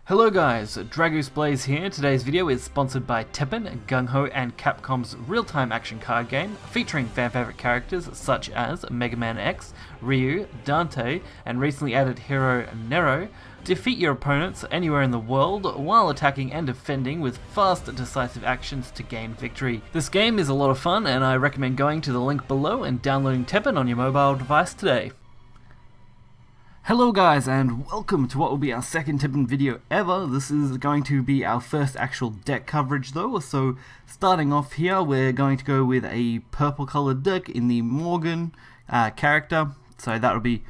Hello guys, Dragoose Blaze here. Today's video is sponsored by Teppen, Gung Ho and Capcom's real-time action card game featuring fan favorite characters such as Mega Man X, Ryu, Dante, and recently added hero Nero. Defeat your opponents anywhere in the world while attacking and defending with fast, decisive actions to gain victory. This game is a lot of fun and I recommend going to the link below and downloading Teppen on your mobile device today. Hello guys, and welcome to what will be our second Teppen video ever. This is going to be our first actual deck coverage though, so starting off here we're going to go with a purple coloured deck in the Morrigan character, so that would be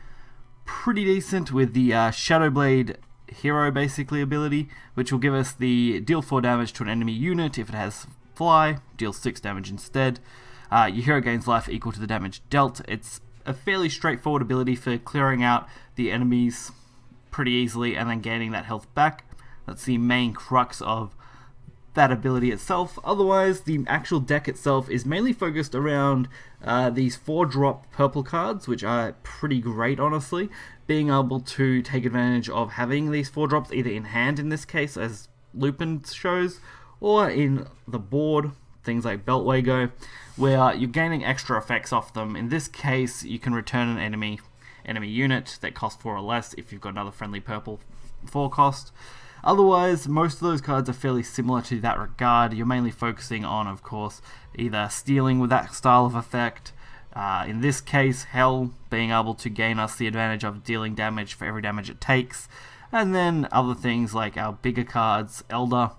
pretty decent with the Shadowblade hero basically ability, which will give us the deal 4 damage to an enemy unit if it has fly, deal 6 damage instead. Your hero gains life equal to the damage dealt. It's a fairly straightforward ability for clearing out the enemies pretty easily and then gaining that health back. That's the main crux of that ability itself. Otherwise, the actual deck itself is mainly focused around these 4-drop purple cards, which are pretty great honestly. Being able to take advantage of having these 4 drops either in hand in this case, as Lupin shows, or in the board, things like Beltway go, where you're gaining extra effects off them. In this case, you can return an enemy unit that costs 4 or less if you've got another friendly purple 4 cost. Otherwise, most of those cards are fairly similar to that regard. You're mainly focusing on, of course, either stealing with that style of effect. In this case, Hell being able to gain us the advantage of dealing damage for every damage it takes. And then other things like our bigger cards, Elder,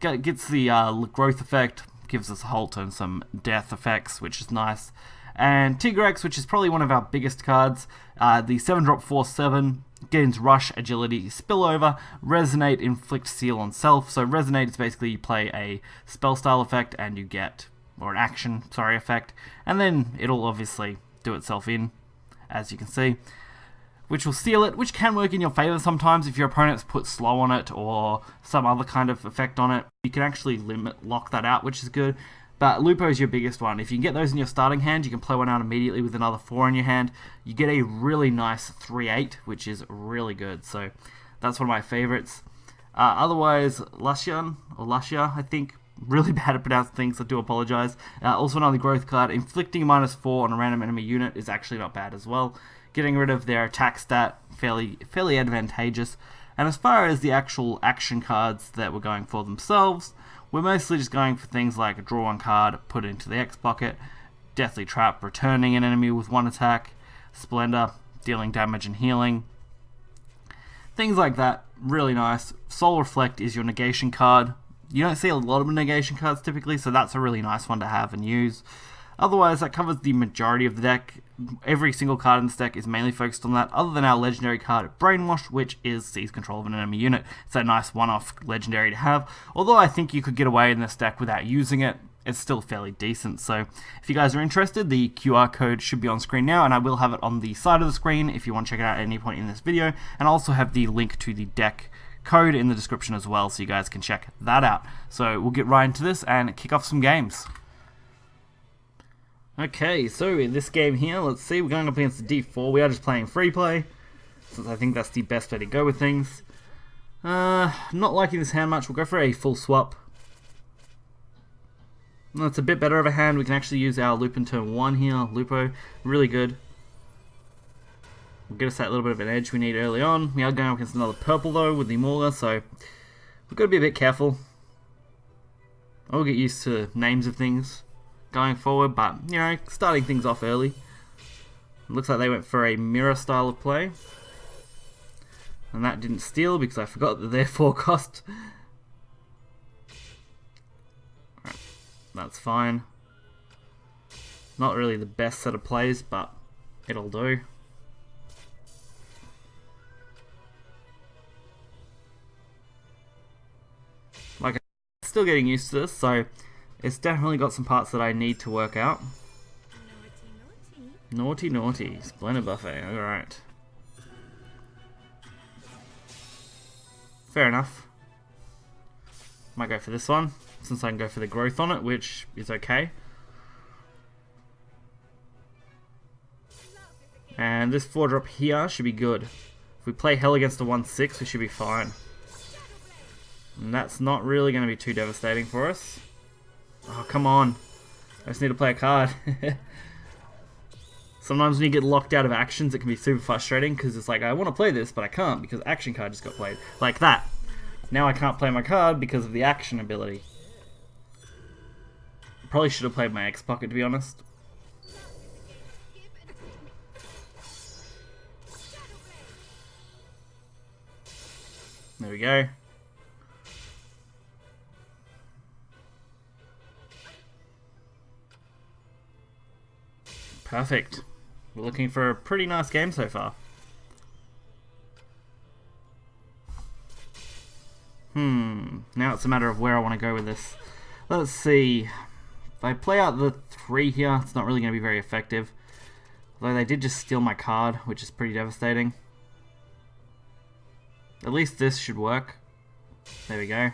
gets the growth effect, gives us halt and some death effects, which is nice. And Tigrex, which is probably one of our biggest cards, the 7-drop 4/7, gains Rush, Agility, Spillover, Resonate, Inflict, Seal on Self. So Resonate is basically you play a spell style effect and you get, or an action, sorry, effect, and then it'll obviously do itself in, as you can see, which will seal it, which can work in your favor sometimes if your opponent's put slow on it or some other kind of effect on it. You can actually lock that out, which is good. But Lupo is your biggest one. If you can get those in your starting hand, you can play one out immediately with another 4 in your hand. You get a really nice 3/8, which is really good. So that's one of my favorites. Otherwise, Lashian, or Lashia, I think. Really bad at pronouncing things, I do apologize. Also another growth card. Inflicting -4 on a random enemy unit is actually not bad as well. Getting rid of their attack stat, fairly advantageous. And as far as the actual action cards that we're going for themselves, we're mostly just going for things like draw 1 card, put it into the X pocket, Deathly Trap, returning an enemy with 1 attack, Splendor, dealing damage and healing. Things like that, really nice. Soul Reflect is your negation card. You don't see a lot of negation cards typically, so that's a really nice one to have and use. Otherwise, that covers the majority of the deck. Every single card in this deck is mainly focused on that, other than our legendary card, Brainwash, which is seize control of an enemy unit. It's a nice one-off legendary to have. Although I think you could get away in this deck without using it, it's still fairly decent. So if you guys are interested, the QR code should be on screen now, and I will have it on the side of the screen if you want to check it out at any point in this video. And I'll also have the link to the deck code in the description as well, so you guys can check that out. So we'll get right into this and kick off some games. Okay, so in this game here, let's see, we're going up against the D4. We are just playing free play, since I think that's the best way to go with things. Not liking this hand much. We'll go for a full swap. That's a bit better of a hand. We can actually use our Lupin turn 1 here. Lupo, really good. Will get us that little bit of an edge we need early on. We are going up against another purple though with the Mauler, so we've got to be a bit careful. I'll get used to names of things going forward, but you know, starting things off early. It looks like they went for a mirror style of play, and that didn't steal because I forgot that their 4 cost. Right, that's fine. Not really the best set of plays, but it'll do. Like, I'm still getting used to this, so it's definitely got some parts that I need to work out. Naughty, naughty. Splendor Buffet, alright. Fair enough. Might go for this one, since I can go for the growth on it, which is okay. And this 4-drop here should be good. If we play Hell against a 1/6, we should be fine. And that's not really going to be too devastating for us. Oh, come on. I just need to play a card. Sometimes when you get locked out of actions, it can be super frustrating because it's like, I want to play this, but I can't because action card just got played. Like that. Now I can't play my card because of the action ability. Probably should have played my X pocket, to be honest. There we go. Perfect. We're looking for a pretty nice game so far. Now it's a matter of where I want to go with this. Let's see. If I play out the 3 here, it's not really going to be very effective. Although they did just steal my card, which is pretty devastating. At least this should work. There we go.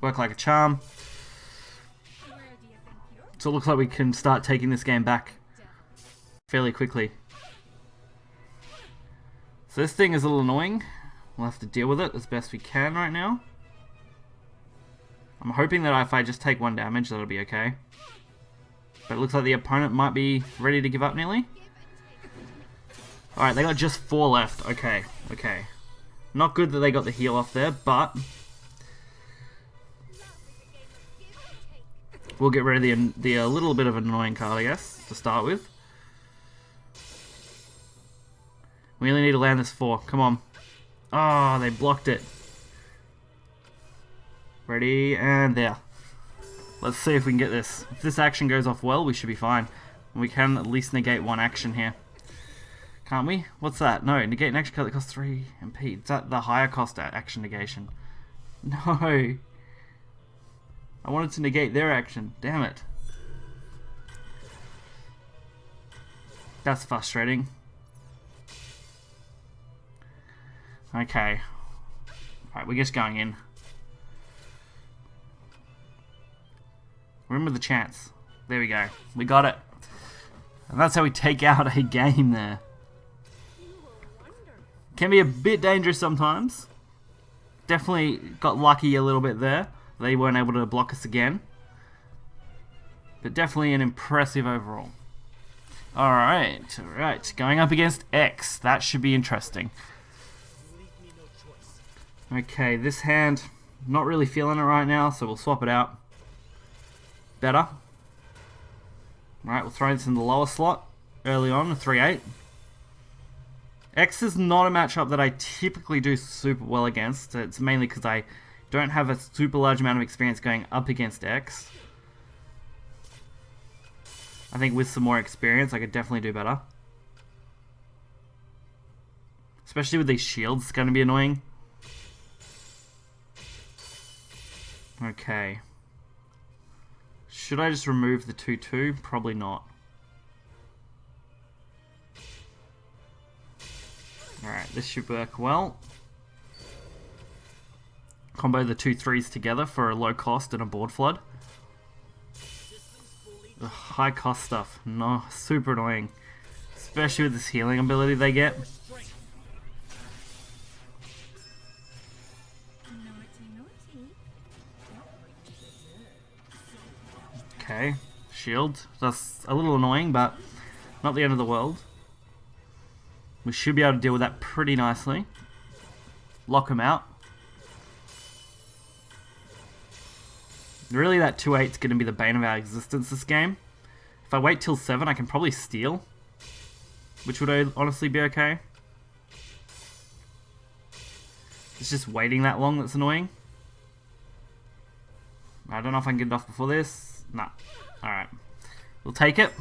Work like a charm. So it looks like we can start taking this game back fairly quickly. So this thing is a little annoying. We'll have to deal with it as best we can right now. I'm hoping that if I just take 1 damage, that'll be okay. But it looks like the opponent might be ready to give up nearly. Alright, they got just 4 left. Okay, okay. Not good that they got the heal off there, but we'll get rid of the little bit of an annoying card, I guess, to start with. We only need to land this 4. Come on. Oh, they blocked it. Ready, and there. Let's see if we can get this. If this action goes off well, we should be fine. We can at least negate 1 action here. Can't we? What's that? No, negate an action card that costs 3 MP. Is that the higher cost action negation? No. I wanted to negate their action. Damn it. That's frustrating. Okay. Alright, we're just going in. Remember the chance. There we go. We got it. And that's how we take out a game there. Can be a bit dangerous sometimes. Definitely got lucky a little bit there. They weren't able to block us again. But definitely an impressive overall. Alright, alright. Going up against X. That should be interesting. Okay, this hand, not really feeling it right now, so we'll swap it out. Better. Alright, we'll throw this in the lower slot early on, a 3-8. X is not a matchup that I typically do super well against. It's mainly because I don't have a super large amount of experience going up against X. I think with some more experience, I could definitely do better. Especially with these shields, it's going to be annoying. Okay. Should I just remove the 2-2? Probably not. Alright, this should work well. Combo the 2-3s together for a low cost and a board flood. Ugh, high cost stuff. No, super annoying. Especially with this healing ability they get. Okay, shield. That's a little annoying, but not the end of the world. We should be able to deal with that pretty nicely. Lock him out. Really, that 2-8 is going to be the bane of our existence this game. If I wait till 7, I can probably steal. Which would honestly be okay. It's just waiting that long that's annoying. I don't know if I can get it off before this. Nah. Alright. We'll take it.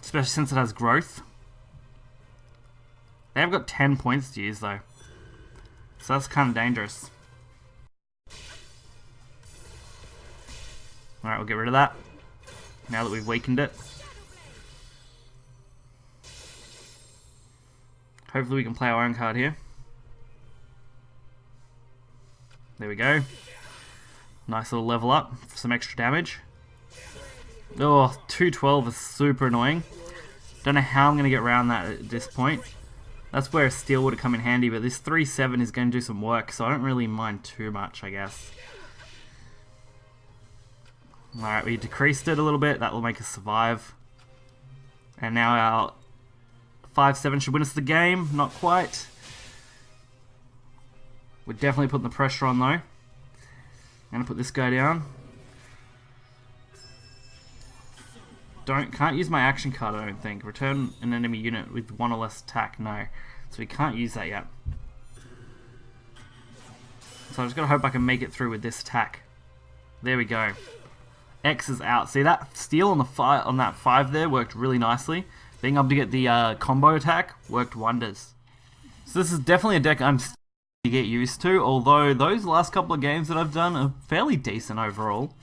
Especially since it has growth. They have got 10 points to use though. So that's kind of dangerous. Alright, we'll get rid of that. Now that we've weakened it. Hopefully we can play our own card here. There we go. Nice little level up for some extra damage. Oh, 212 is super annoying. Don't know how I'm going to get around that at this point. That's where a steal would have come in handy, but this 3-7 is going to do some work, so I don't really mind too much, I guess. Alright, we decreased it a little bit. That will make us survive. And now our 5-7 should win us the game. Not quite. We're definitely putting the pressure on, though. I'm going to put this guy down. Can't use my action card, I don't think. Return an enemy unit with 1 or less attack. No. So we can't use that yet. So I just gotta hope I can make it through with this attack. There we go. X is out. See, that steal on that 5 there worked really nicely. Being able to get the combo attack worked wonders. So this is definitely a deck I'm still to get used to, although those last couple of games that I've done are fairly decent overall.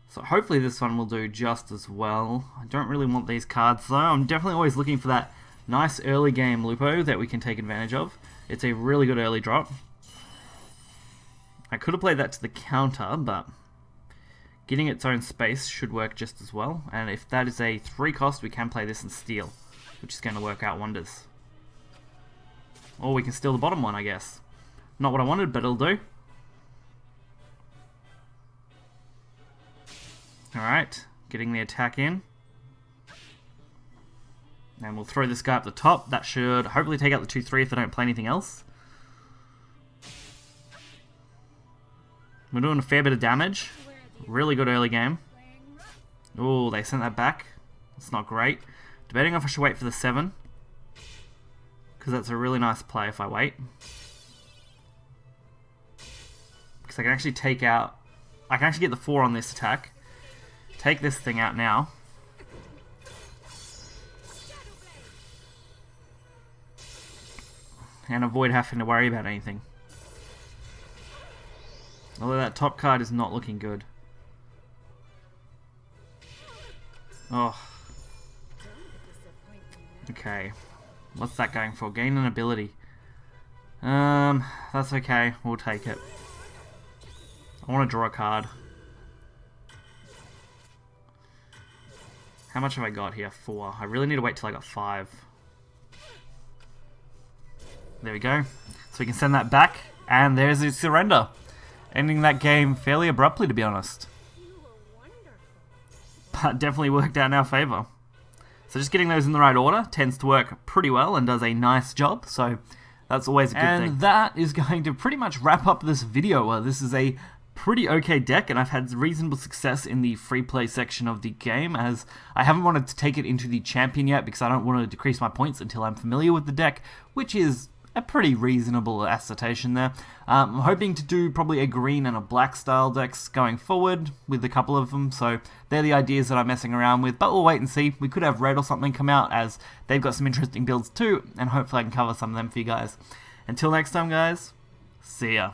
So hopefully this one will do just as well. I don't really want these cards though. I'm definitely always looking for that nice early game Lupo that we can take advantage of. It's a really good early drop. I could have played that to the counter, but getting its own space should work just as well. And if that is a 3 cost, we can play this and steal, which is going to work out wonders. Or we can steal the bottom one, I guess. Not what I wanted, but it'll do. Alright, getting the attack in. And we'll throw this guy up the top. That should hopefully take out the 2-3 if they don't play anything else. We're doing a fair bit of damage. Really good early game. Oh, they sent that back. That's not great. Debating if I should wait for the 7. Because that's a really nice play if I wait. Because I can actually take out... I can actually get the 4 on this attack. Take this thing out now. And avoid having to worry about anything. Although that top card is not looking good. Oh. Okay. What's that going for? Gain an ability. That's okay. We'll take it. I want to draw a card. How much have I got here? 4. I really need to wait till I got 5. There we go. So we can send that back, and there's his surrender. Ending that game fairly abruptly, to be honest. But definitely worked out in our favour. So just getting those in the right order tends to work pretty well and does a nice job, so that's always a good thing. And that is going to pretty much wrap up this video. This is a pretty okay deck, and I've had reasonable success in the free play section of the game, as I haven't wanted to take it into the champion yet because I don't want to decrease my points until I'm familiar with the deck, which is a pretty reasonable assertion there. I'm hoping to do probably a green and a black style decks going forward with a couple of them, so they're the ideas that I'm messing around with, but we'll wait and see. We could have red or something come out, as they've got some interesting builds too, and hopefully I can cover some of them for you guys. Until next time guys, see ya.